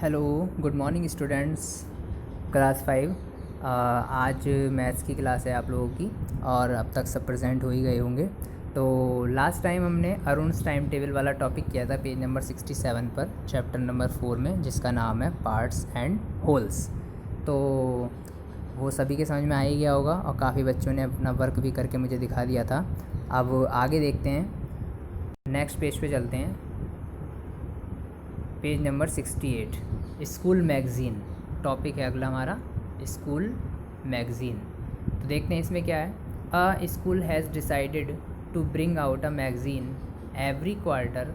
Hello, good morning students. Class 5। आज maths की class है आप लोगों की और अब तक सब प्रेजेंट हो ही गए होंगे। तो लास्ट टाइम हमने अरुण्स टाइम टेबल वाला टॉपिक किया था पेज नंबर 67 पर, चैप्टर नंबर 4 में, जिसका नाम है पार्ट्स एंड होल्स। तो वो सभी के समझ में आ ही गया होगा और काफ़ी बच्चों ने अपना वर्क भी करके मुझे दिखा दिया था। अब आगे देखते हैं, नेक्स्ट पेज पे चलते हैं। Page number 68, school magazine topic है अगला हमारा, स्कूल मैगज़ीन। तो देखते हैं इसमें क्या है। A school has decided to bring out a magazine every quarter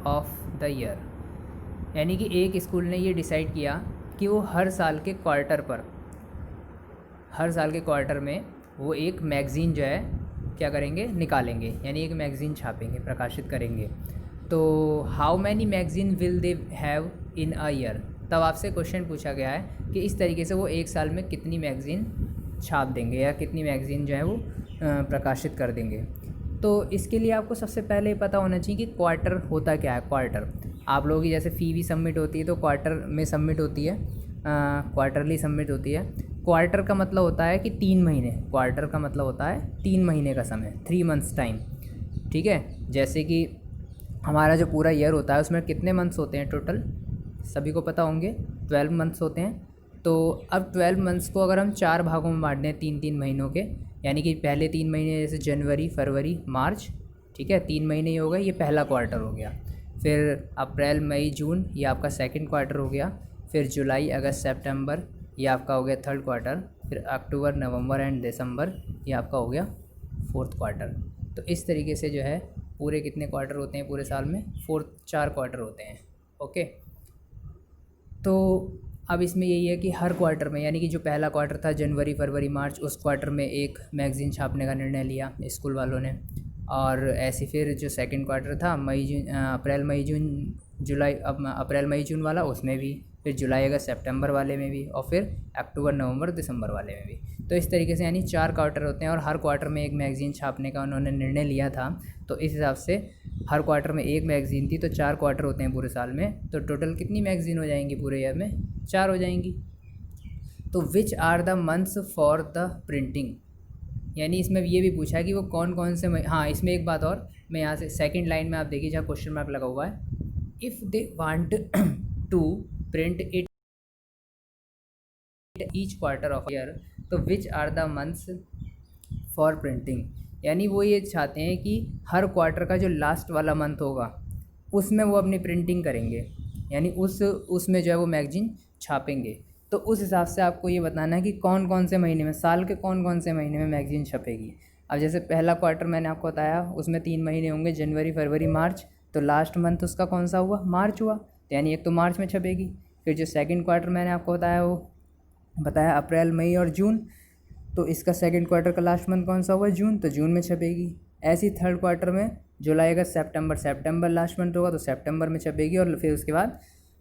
of the year. यानी कि एक स्कूल ने ये डिसाइड किया कि वो हर साल के क्वार्टर में वो एक मैगज़ीन जो है क्या करेंगे, निकालेंगे, यानी एक मैगज़ीन छापेंगे, प्रकाशित करेंगे। तो how many magazine will they have in a year. तब आपसे क्वेश्चन पूछा गया है कि इस तरीके से वो एक साल में कितनी मैगज़ीन छाप देंगे या कितनी मैगज़ीन जो है वो प्रकाशित कर देंगे। तो इसके लिए आपको सबसे पहले पता होना चाहिए कि क्वार्टर होता क्या है। क्वार्टर आप लोगों की जैसे फ़ी भी सबमिट होती है तो क्वार्टर में सबमिट होती है, क्वार्टरली सबमिट होती है। क्वार्टर का मतलब होता है कि 3 महीने, क्वार्टर का मतलब होता है 3 महीने का समय, 3 मंथ्स टाइम। ठीक है, जैसे कि हमारा जो पूरा ईयर होता है उसमें कितने मंथ्स होते हैं टोटल, सभी को पता होंगे, 12 मंथ्स होते हैं। तो अब 12 मंथ्स को अगर हम 4 भागों में बांट दें 3-3 महीनों के, यानी कि पहले 3 महीने जैसे जनवरी, फरवरी, मार्च, ठीक है, 3 महीने ही हो गए, ये पहला क्वार्टर हो गया। फिर अप्रैल, मई, जून, ये आपका सेकंड क्वार्टर हो गया। फिर जुलाई, अगस्त, सितंबर, ये आपका हो गया थर्ड क्वार्टर। फिर अक्टूबर, नवंबर एंड दिसंबर, ये आपका हो गया फोर्थ क्वार्टर। तो इस तरीके से जो है पूरे कितने क्वार्टर होते हैं पूरे साल में, 4 क्वार्टर होते हैं। ओके, तो अब इसमें यही है कि हर क्वार्टर में, यानी कि जो पहला क्वार्टर था जनवरी, फरवरी, मार्च, उस क्वार्टर में एक मैगज़ीन छापने का निर्णय लिया स्कूल वालों ने। और ऐसे फिर जो सेकंड क्वार्टर था अप्रैल, मई, जून, जुलाई, अब अप्रैल, मई, जून वाला, उसमें भी, फिर जुलाई, अगस्त, सितंबर वाले में भी, और फिर अक्टूबर, नवंबर, दिसंबर वाले में भी। तो इस तरीके से यानी 4 क्वार्टर होते हैं और हर क्वार्टर में एक मैगज़ीन छापने का उन्होंने निर्णय लिया था। तो इस हिसाब से हर क्वार्टर में एक मैगज़ीन थी, तो 4 क्वार्टर होते हैं पूरे साल में। तो टोटल कितनी मैगज़ीन हो जाएंगी पूरे ईयर में, 4 हो जाएंगी। तो which are the months for the printing, यानी इसमें ये भी पूछा है कि वो कौन कौन से हाँ, इसमें एक बात और, मैं यहाँ से सेकंड लाइन में आप देखिए जहाँ क्वेश्चन मार्क लगा हुआ है, if they want to print it each quarter of year, तो which are the months for printing. यानी वो ये चाहते हैं कि हर क्वार्टर का जो लास्ट वाला मंथ होगा उसमें वो अपनी प्रिंटिंग करेंगे, यानी उसमें जो है वो मैगजीन छापेंगे। तो उस हिसाब से आपको ये बताना है कि कौन कौन से महीने में, साल के कौन कौन से महीने में मैगजीन छपेगी। अब जैसे पहला क्वार्टर मैंने आपको बताया, उसमें 3 महीने होंगे, जनवरी, फरवरी, मार्च। तो लास्ट मंथ उसका कौन सा हुआ, मार्च हुआ, तो यानी एक तो मार्च में छपेगी। फिर जो सेकंड क्वार्टर मैंने आपको बताया अप्रैल, मई और जून, तो इसका सेकंड क्वार्टर का लास्ट मंथ कौन सा हुआ, जून, तो जून में छपेगी। ऐसी थर्ड क्वार्टर में जुलाई, अगस्त, सितंबर लास्ट मंथ होगा तो सितंबर में छपेगी, और फिर उसके बाद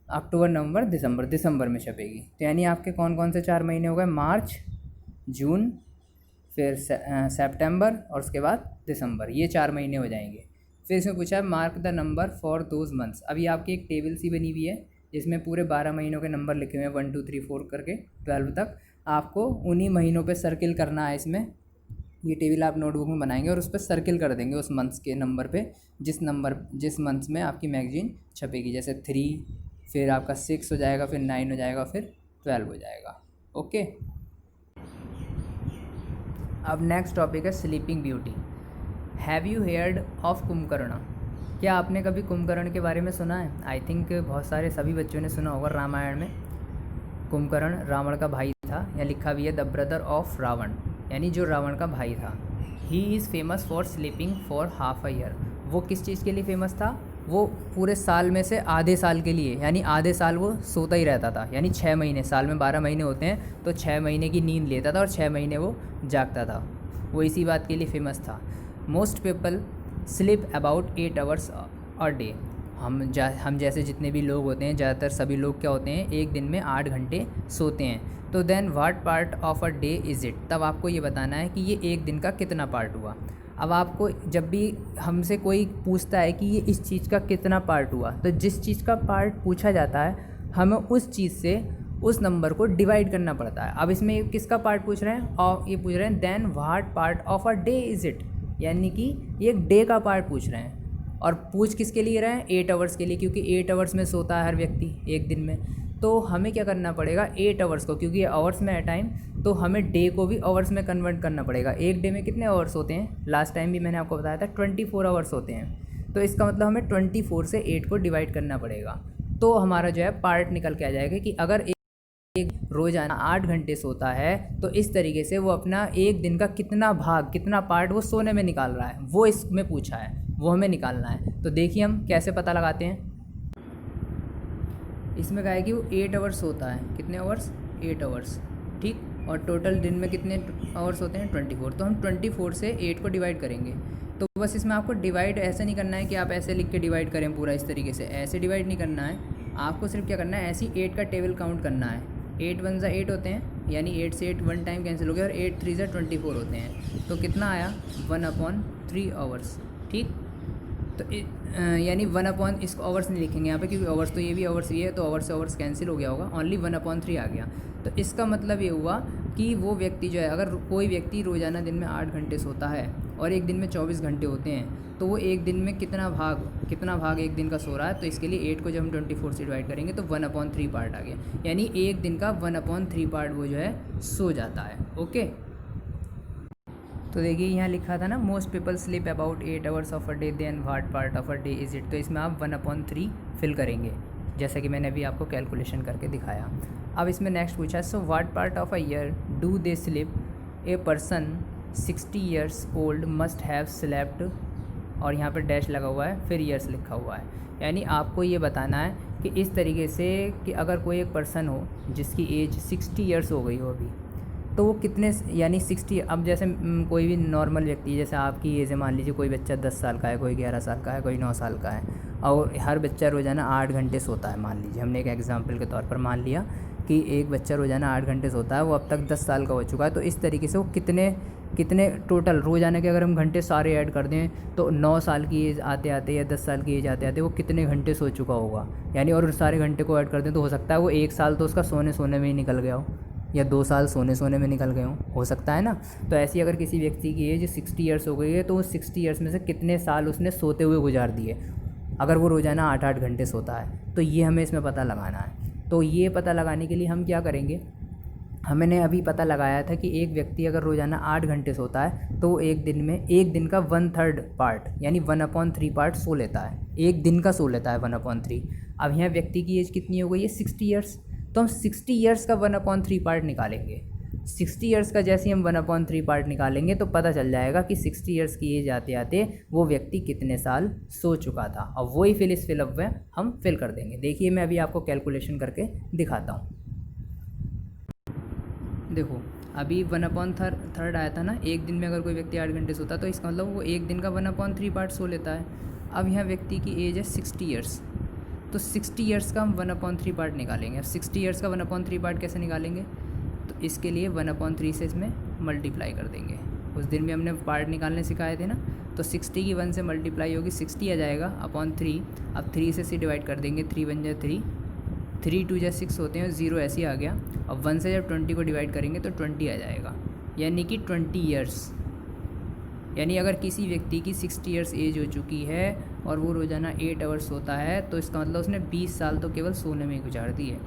अक्टूबर, नवंबर, दिसंबर में छपेगी। तो यानी आपके कौन कौन से 4 महीने हो गए, मार्च, जून, फिर सितंबर और उसके बाद दिसंबर, ये 4 महीने हो जाएंगे। फिर इसमें पूछा है mark the number for those months. अभी आपकी एक टेबल सी बनी हुई है जिसमें पूरे 12 महीनों के नंबर लिखे हुए हैं, 1 2 3 4 करके 12 तक। आपको उन्हीं महीनों पे सर्किल करना है। इसमें ये टेबल आप नोटबुक में बनाएंगे और उस पर सर्किल कर देंगे उस मंथ्स के नंबर पे, जिस मंथ्स में आपकी मैगजीन छपेगी। जैसे 3, फिर आपका 6 हो जाएगा, फिर 9 हो जाएगा, फिर 12 हो जाएगा। ओके, अब नेक्स्ट टॉपिक है sleeping beauty. Have you heard of Kumbhakarna. क्या आपने कभी कुंभकर्ण के बारे में सुना है? आई थिंक बहुत सारे सभी बच्चों ने सुना होगा। रामायण में कुंभकर्ण रावण का भाई था, या लिखा भी है द ब्रदर ऑफ रावण, यानी जो रावण का भाई था। He is famous for sleeping for half a year. वो किस चीज़ के लिए फेमस था? वो पूरे साल में से आधे साल के लिए, यानी आधे साल वो सोता ही रहता था, यानी 6 महीने, साल में 12 महीने होते हैं तो 6 महीने की नींद लेता था और 6 महीने वो जागता था। वो इसी बात के लिए फेमस था। Most people sleep about 8 hours a day. हम जैसे जितने भी लोग होते हैं, ज़्यादातर सभी लोग क्या होते हैं, एक दिन में 8 घंटे सोते हैं। तो then what part of a day is it. तब आपको ये बताना है कि ये एक दिन का कितना पार्ट हुआ। अब आपको जब भी हमसे कोई पूछता है कि ये इस चीज़ का कितना पार्ट हुआ, तो जिस चीज़ का पार्ट पूछा जाता है हमें उस चीज़ से उस नंबर को डिवाइड करना पड़ता है। अब इसमें किसका पार्ट पूछ रहे हैं, और ये पूछ रहे हैं then what part of a day is it, यानी कि ये एक डे का पार्ट पूछ रहे हैं। और पूछ किसके लिए रहे हैं, 8 आवर्स के लिए, क्योंकि 8 आवर्स में सोता है हर व्यक्ति एक दिन में। तो हमें क्या करना पड़ेगा, 8 आवर्स को, क्योंकि ये आवर्स में है टाइम, तो हमें डे को भी आवर्स में कन्वर्ट करना पड़ेगा। एक डे में कितने आवर्स होते हैं, लास्ट टाइम भी मैंने आपको बताया था 24 आवर्स होते हैं। तो इसका मतलब हमें 24 से 8 को डिवाइड करना पड़ेगा। तो हमारा जो है पार्ट निकल के आ जाएगा कि अगर एक रोज़ाना 8 घंटे सोता है तो इस तरीके से वो अपना एक दिन का कितना भाग, कितना पार्ट वो सोने में निकाल रहा है, वो इसमें पूछा है, वो हमें निकालना है। तो देखिए हम कैसे पता लगाते हैं। इसमें कहा है कि वो 8 आवर्स सोता है, कितने आवर्स, 8 आवर्स, ठीक। और टोटल दिन में कितने आवर्स होते हैं, 24। तो हम 24 से 8 को डिवाइड करेंगे। तो बस इसमें आपको डिवाइड ऐसे नहीं करना है कि आप ऐसे लिख के डिवाइड करें पूरा इस तरीके से, ऐसे डिवाइड नहीं करना है। आपको सिर्फ क्या करना है, ऐसी 8 का टेबल काउंट करना है। 8 1 ज़ा 8 होते हैं, यानी 8 से 8 1 टाइम कैंसिल हो गया, और 8 3 ज़ा 24 होते हैं। तो कितना आया, 1/3 आवर्स, ठीक। तो यानी 1 इसको आवर्स नहीं लिखेंगे यहाँ पे, क्योंकि आवर्स तो ये भी आवर्स ये है, तो आवर्स से आवर्स कैंसिल हो गया होगा, ओनली 1/3 आ गया। तो इसका मतलब ये हुआ कि वो व्यक्ति जो है, अगर कोई व्यक्ति रोज़ाना दिन में 8 घंटे सोता है और एक दिन में 24 घंटे होते हैं, तो वो एक दिन में कितना भाग एक दिन का सो रहा है। तो इसके लिए 8 को जब हम 24 से डिवाइड करेंगे तो 1/3 पार्ट आ गया, यानी एक दिन का 1/3 पार्ट वो जो है सो जाता है। ओके, तो देखिए यहाँ लिखा था ना, most people sleep about 8 hours of a day, then what part of a day is it. तो इसमें आप 1/3 फिल करेंगे, जैसा कि मैंने अभी आपको कैलकुलेशन करके दिखाया। अब इसमें नेक्स्ट पूछा है, so what part of a year do they sleep, a person 60 years old must have slept, और यहाँ पर डैश लगा हुआ है, फिर ईयर्स लिखा हुआ है। यानी आपको ये बताना है कि इस तरीके से कि अगर कोई एक पर्सन हो जिसकी एज 60 ईयर्स हो गई हो अभी, तो वो कितने, यानी 60, अब जैसे कोई भी नॉर्मल व्यक्ति, जैसे आपकी एज है, मान लीजिए कोई बच्चा 10 साल का है, कोई 11 साल का है, कोई 9 साल का है, और हर बच्चा रोज़ाना 8 घंटे सोता है। मान लीजिए, हमने एक एग्जांपल के तौर पर मान लिया कि एक बच्चा रोज़ाना 8 घंटे सोता है, वो अब तक 10 साल का हो चुका है। तो इस तरीके से वो कितने टोटल रोज़ाना के अगर हम घंटे सारे ऐड कर दें, तो 9 साल की एज आते आते या 10 साल की एज आते आते वो कितने घंटे सो चुका होगा, यानी, और सारे घंटे को ऐड कर दें तो हो सकता है वो 1 साल तो उसका सोने में ही निकल गया हो, या 2 साल सोने में निकल गए हो सकता है ना। तो ऐसी अगर किसी व्यक्ति की एज 60 ईयर्स हो गई है, तो उस 60 ईयर्स में से कितने साल उसने सोते हुए गुजार दिए, अगर वो रोज़ाना 8-8 घंटे सोता है। तो ये हमें इसमें पता लगाना है। तो ये पता लगाने के लिए हम क्या करेंगे, हमने अभी पता लगाया था कि एक व्यक्ति अगर रोज़ाना 8 घंटे सोता है तो वो एक दिन का 1/3 पार्ट, यानी 1/3 पार्ट सो लेता है, एक दिन का सो लेता है 1/3। अब यहाँ व्यक्ति की एज कितनी हो गई है, 60 ईयर्स। तो हम 60 ईयर्स का 1/3 पार्ट निकालेंगे। 60 ईयर्स का जैसे ही हम 1/3 पार्ट निकालेंगे तो पता चल जाएगा कि 60 ईयर्स की एज आते आते वो व्यक्ति कितने साल सो चुका था। और वही फिलअप में हम फिल कर देंगे। देखिए मैं अभी आपको कैलकुलेशन करके दिखाता हूँ। देखो अभी 1/3 आया था ना, एक दिन में अगर कोई व्यक्ति 8 घंटे सोता तो इसका मतलब वो एक दिन का 1/3 पार्ट सो लेता है। अब यहाँ व्यक्ति की एज है 60 ईयर्स, तो 60 ईयर्स का हम 1/3 पार्ट निकालेंगे। अब 60 ईयर्स का 1/3 पार्ट कैसे निकालेंगे, तो इसके लिए 1/3 से इसमें मल्टीप्लाई कर देंगे। उस दिन भी हमने पार्ट निकालने सिखाए थे ना, तो 60 की 1 से मल्टीप्लाई होगी, 60 आ जाएगा अपॉन 3। अब 3 से इसे डिवाइड कर देंगे, 3 1 जा 3, 3 2 जा 6 होते हैं, 0 ऐसे ही आ गया। अब 1 से जब 20 को डिवाइड करेंगे तो 20 आ जाएगा, यानी कि 20 ईयर्स। यानी अगर किसी व्यक्ति की 60 ईयर्स एज हो चुकी है और वो रोज़ाना 8 आवर्स सोता है, तो इसका मतलब उसने 20 साल तो केवल सोने में ही गुजार दिए,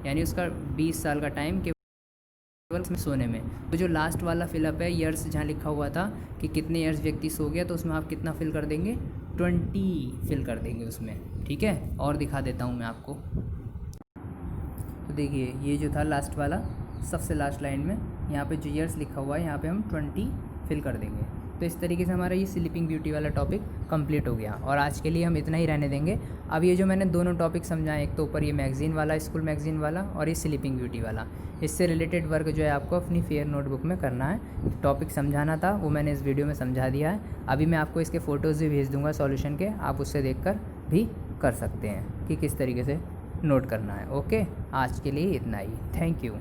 यानी उसका 20 साल का टाइम केवल सोने में। तो जो लास्ट वाला फिलअप है, ईयर्स जहाँ लिखा हुआ था कि कितने ईयर्स व्यक्ति सो गया, तो उसमें आप कितना फिल कर देंगे, 20 फिल कर देंगे उसमें। ठीक है, और दिखा देता हूँ मैं आपको। तो देखिए ये जो था लास्ट वाला, सबसे लास्ट लाइन में यहाँ पे जो ईयर्स लिखा हुआ है, यहाँ पे हम 20 फिल कर देंगे। तो इस तरीके से हमारा ये स्लीपिंग ब्यूटी वाला टॉपिक कंप्लीट हो गया, और आज के लिए हम इतना ही रहने देंगे। अब ये जो मैंने दोनों टॉपिक समझाए, एक तो ऊपर ये मैगज़ीन वाला, स्कूल मैगज़ीन वाला, और ये स्लीपिंग ब्यूटी वाला, इससे रिलेटेड वर्क जो है आपको अपनी फेयर नोटबुक में करना है। टॉपिक समझाना था वो मैंने इस वीडियो में समझा दिया है। अभी मैं आपको इसके फ़ोटोज़ भी भेज दूँगा सॉल्यूशन के, आप उससे देख भी कर सकते हैं कि किस तरीके से नोट करना है। ओके, आज के लिए इतना ही। Thank you.